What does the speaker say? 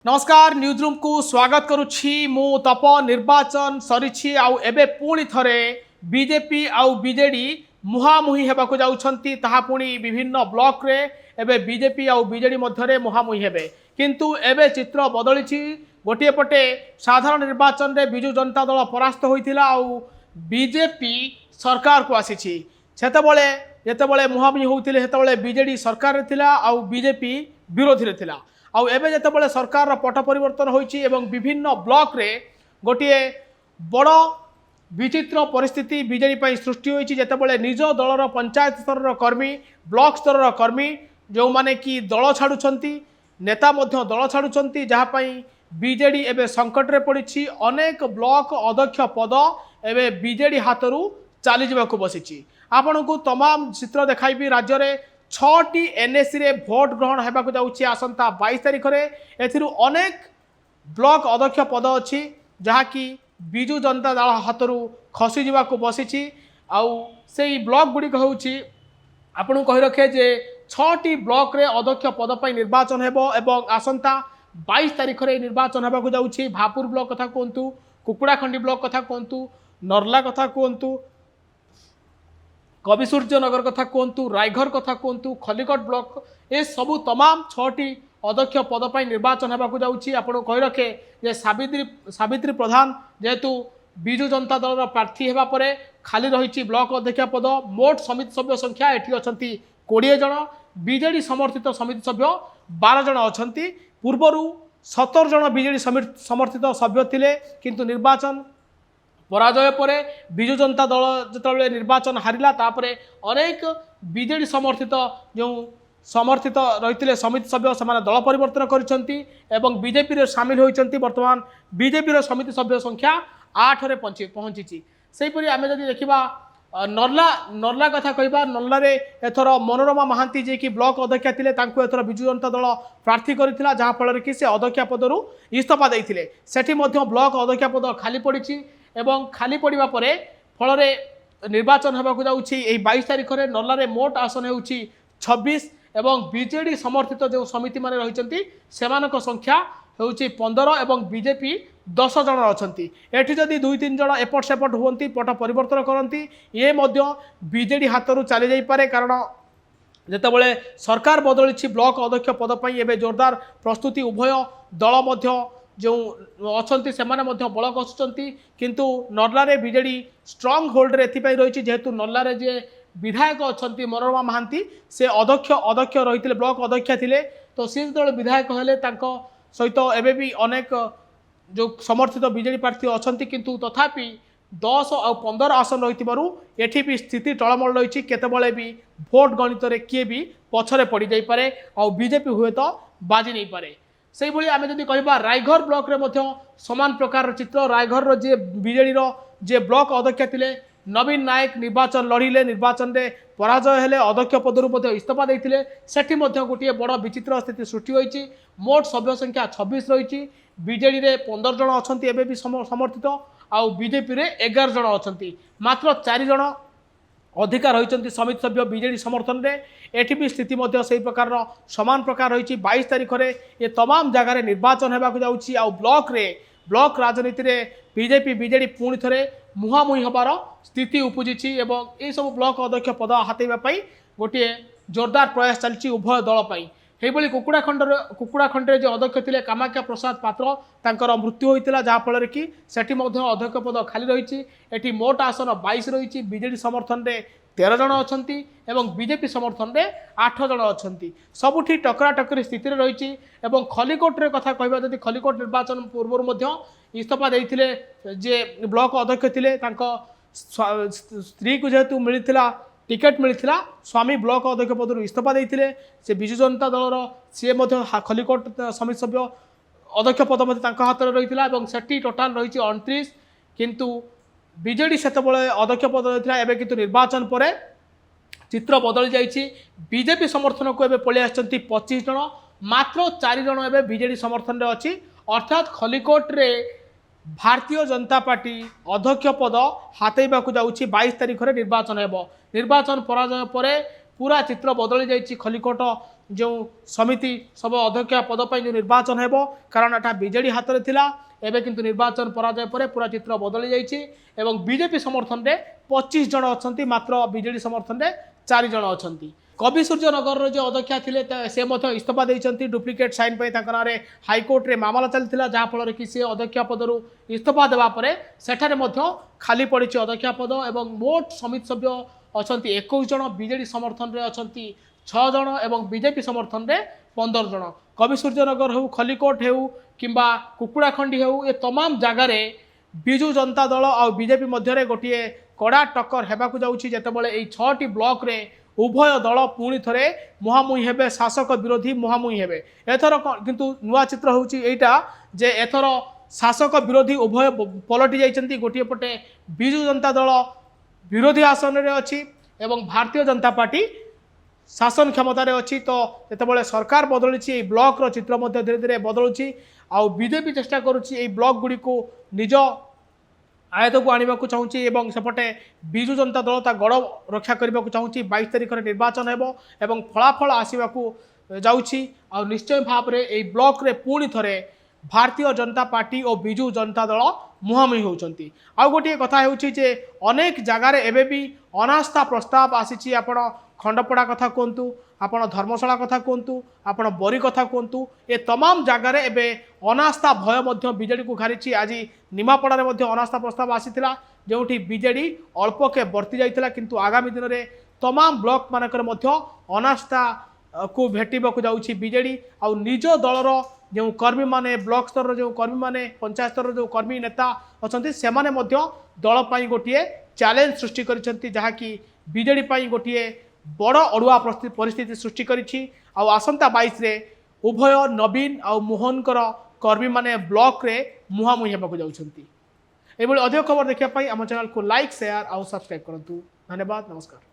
नमस्कार news room को स्वागत करुछि मु तप निर्वाचन सरीछि आउ एबे पुणी थरे बीजेपी आउ बीजेडी मुहामुही हेबाकु जाउछंती ताहा पुणी विभिन्न ब्लॉक रे एबे बीजेपी आउ बीजेडी मध्यरे मुहामुही हेबे किंतु एबे चित्र बदलिछि। गोटे पटे साधारण निर्वाचन रे बिजु जनता दल परास्त होइथिला आउ बीजेपी सरकार को आसीछि। सेतेबेले जेतेबेले मुहामुही होउथिले सेतेबेले बीजेडी सरकार रे थिला आउ बीजेपी विरोधी रे थिला। आउ एबे जेतेबेले सरकार पट परिवर्तन होइछि एवं विभिन्न ब्लॉक रे गोटे बड़ विचित्र परिस्थिति बीजेडी पई सृष्टि होइछि। जेतेबेले निज दलर पंचायत स्तर कर्मी ब्लॉक स्तर कर्मी जो माने कि दल छाड़ुछंती नेता मध्य दल छाड़ुछंती जहाँ पई बीजेडी एबे संकट रे पड़िछि। अनेक ब्लॉक अध्यक्ष पद एबे बीजेडी हाथरू चली जावाक बसिछि। आपनकु तमाम चित्र देखाइबी। राज्य रे 6टी एनएससी रे भोट ग्रहण हेबाकु जाउछि आसंता 22 तारिख रे। एथिरु अनेक ब्लॉक अध्यक्ष पद अछि जहाँ कि बिजु जनता दल हाथरू खसी जावाक बसिछि। आउ सेही ब्लॉक गुडी होउछि आपन कहि रखे जे 6टी ब्लॉक रे अध्यक्ष पद पई निर्वाचन हेबो एवं आसंता 22 तारिख रे निर्वाचन हेबाकु जाउछि। भापुर ब्लॉक कथा कोंतु, कुकुड़ाखंडी ब्लॉक कथा कोंतु, नरला कथा कोंतु, कविसूर्यनगर कथा कहतु, रायघर कथा कहतु, खलिकट ब्लॉक ए सबू तमाम 6टी अध्यक्ष पद पर निर्वाचन होगा जाऊँगी। आपको कही रखे जे सावित्री प्रधान जेहेतु बिजु जनता दल प्रार्थी होगा पर खाली रही ब्लॉक अध्यक्ष पद। मोट समिति सभ्य संख्या एटी अच्छा 20 जन, बीजेडी समर्थित समिति सभ्य 12 जन अच्छा। पूर्वर 17 जन बीजेडी समर्थित सभ्य थिले किंतु निर्वाचन पराजय पर बिजु जनता दल जिते निर्वाचन हारिला तापरे अनेक बीजेडी समर्थित जो समर्थित रही समिति सभ्य से दल परिवर्तन कर बीजेपी रे सामिल होती। बर्तमान बीजेपी रो समिति सभ्य संख्या 8 रे पहुंची। सेहीपरि आमे जदि देखिबा नर्ला कथा कहबा, नर्ला रे एथर मनोरमा महांती जे कि ब्लॉक अध्यक्ष थिले तांको एथर बिजु जनता दल प्रार्थी करथिला जहाँ फल कि से अध्यक्ष पदरु इस्तीफा देइथिले। सेठी मध्य ब्लॉक अध्यक्ष पद खाली पड़िछि एवं खाली पड़ा पर फल निर्वाचन होगा जाऊँगी। 22 तारिख में नर्ला मोट आसन हो 26 एवं बीजेडी समर्थित जो समिति मान रही संख्या हूँ 15 एवं बीजेपी 10 जन अच्छा। एटी जदि 2-3 जन एपट सेपट हुंती पट परिवर्तन करती ये बीजेडी हाथरू चली जापे। कारण जितेबाला सरकार बदली ब्लॉक अध्यक्ष पदपाई एवं जोरदार प्रस्तुति उभय दल मध्य जो अच्छा से बल कसुंट किंतु नर्ला बीजेडी स्ट्रंग होल्ड रे रही जेहेतु नर्ला जे विधायक अच्छा मनोरमा महांती से अध्यक्ष रही ब्लॉक अध्यक्ष थे तो सी जो विधायक हेले सहित एवं भी अनेक जो समर्थित बीजेडी प्रार्थी अच्छा किंतु तथापि 10 और 15 आसन रही एठी भी स्थिति टलमल रही। केतबेले भी भोट गणित रे किए भी पछरे पड़ जाई पारे और बीजेपी हुए तो बाजी नहीं पारे। से भाई आम जब कह रायघर ब्लॉक रे समान प्रकार चित्र। रायघर जे बीजेडी जे ब्लॉक अध्यक्ष थे नवीन नायक निर्वाचन लड़िले, निर्वाचन में पराजय हेले, अध्यक्ष पदरू इस्तीफा देते सेठी गोटे बड़ विचित्र स्थिति सृष्टि होती। मोट सभ्य संख्या 26 रही, बीजेडी रे 15 जन अच्छा एवं भी समर्थित आउ बीजेपी रे 11 जन अच्छा। मात्र 4 जन अधिकार रही समिति सभ्य बीजेडी समर्थन रे। एठी भी स्थिति से प्रकार समान प्रकार रही। 22 तारिख में ये तमाम जगार निर्वाचन होगा जाऊँगी। आउ ब्लॉक राजनीति रे बीजेपी बीजेडी पुणी थे मुहामुही हबार स्थिति उपजी एवं ये सब ब्लॉक अध्यक्ष पद हाथाइवाई गोटे जोरदार प्रयास चलती उभय दल पाई। यही कुकुड़ाखंड जो अध्यक्ष थे कामाख्या प्रसाद पात्र तांकर मृत्यु होता जहाँफल कि सेठी अध्यक्ष पद खाली रही। एटी मोट आसन 22 रही, बीजेडी समर्थन में 13 जन अच्छा एवं बीजेपी समर्थन में 8 जन अच्छा। सबुठी टकरा टकरी स्थित रही। खलिकोट कथा कहबा जदि खलिकोट निर्वाचन पूर्व इस्तीफा देते जे ब्लॉक अध्यक्ष थे स्त्री को जेहेतु मिलता टिकेट मिलता स्वामी ब्लॉक अध्यक्ष पदर इस्तीफा देते से बिजु जनता दलर सी खलिकोट समिति सभ्य अध्यक्ष पद हाथ में रही सेठी टोटाल रही 29 किंतु बीजेडी से अध्यक्ष पद रही एवं किंतु निर्वाचन पर चित्र बदली जाइए। बीजेपी समर्थन को एवं पलि 25 जन, मात्र 4 जन एवं बीजेडी समर्थन में अच्छी। अर्थात खलिकोट रे भारतीय जनता पार्टी अध्यक्ष पद हाथाइवाक जाऊँगी। 22 तारिख में निर्वाचन हेब। निर्वाचन पराजय पर पूरा चित्र बदली जाइए खलिकोट जो समिति सब अध्यक्ष पद पर जो निर्वाचन हेबो कारण एटा बीजेडी हाथ में थिला एबे किंतु निर्वाचन पराजय पर पूरा चित्र बदली जाइए एवं बीजेपी समर्थन रे 25 जन अच्छा मात्र बीजेडी समर्थन रे 4 जन अच्छा कवि सूर्यनगर जो अध्यक्ष थिले से इस्तीफा देइछंती डुप्लिकेट साइन पे ना हाईकोर्ट रे मामला चलता जहाँफल कि सी अध्यक्ष पदर इस्तीफा देवा सेठारे खाली पड़ी अध्यक्ष पद एवं मोट समिति सभ्य अच्छा 21 जन बीजेडी समर्थन रे अच्छा 6 जन एवं बीजेपी समर्थन रे 15 जन कवि सूर्यनगर हो खलिकोट हो किंबा कुकुड़ाखंडी हो ये तमाम जगार विजु जनता दल और बीजेपी मध्य गोटे कड़ा टक्कर हेबाकु जाउछि जेतेबेले एई 6टी ब्लॉक रे उभय दल पुणी थे मुहांमुही हेबे शासक विरोधी मुहांमुही हेबे एथर किंतु नुआ चित्र होउछि एटा जे एथर शासक विरोधी उभय पलटि जाइछन्ती गोटे पटे विजु जनता दल विरोधी आसन रे अछि एवं भारतीय जनता पार्टी शासन क्षमतार अच्छी तो जितेबाला सरकार बदली ब्लॉक रो चित्र धीरे धीरे बदलुची आउ बीजेपी चेष्टा करुच्ची ब्लॉक गुड़ी को निज आयत को आने को चाहूँगी एवं सेपटे विजु जनता दल ता गड़ रक्षा करने को चाहूँगी 22 तारिख में निर्वाचन एवं फलाफल आसवाक जाऊँगी आ निश्चय भाव में यही ब्लॉक रे पुणी थे भारतीय जनता पार्टी और विजु जनता दल मुहांमुही होती आउ गोटे कथा होची जे अनेक जगार एबे भी अनास्था प्रस्ताव आसी आपण खंडपड़ा कथा कहतु आपण धर्मशाला कथा कहतु आपण बरी कथा कहतु ए तमाम जगार एबे अनास्था भय मध्य बीजेडी को घारी आज निमापड़ा अनास्था प्रस्ताव आसीथिला जोठी बीजेडी अल्प के बर्ती जाइथिला किंतु आगामी दिन में तमाम ब्लॉक मानकर मध्य अनास्था को भेटिबाकू जाउछि बीजेडी आ निज दलर जो कर्मी माने ब्लॉक स्तर जो कर्मी माने पंचायत स्तर जो कर्मी नेता अच्छा से दल पर गोटे चैलेंज सृष्टि करिसेंती जहाँकि बीजेडी पर गोटे बड़ अड़ुआ परिस्थिति सृष्टि करिछि आ आसंता 22 रे उभय नवीन आ मोहनकर कर्मी माने ब्लॉक रे मुहांमुही हेबाकू जाउछंती। एभली अधिक खबर देखिया आम चैनल को लाइक शेयर और सब्सक्राइब करंतु। धन्यवाद, नमस्कार।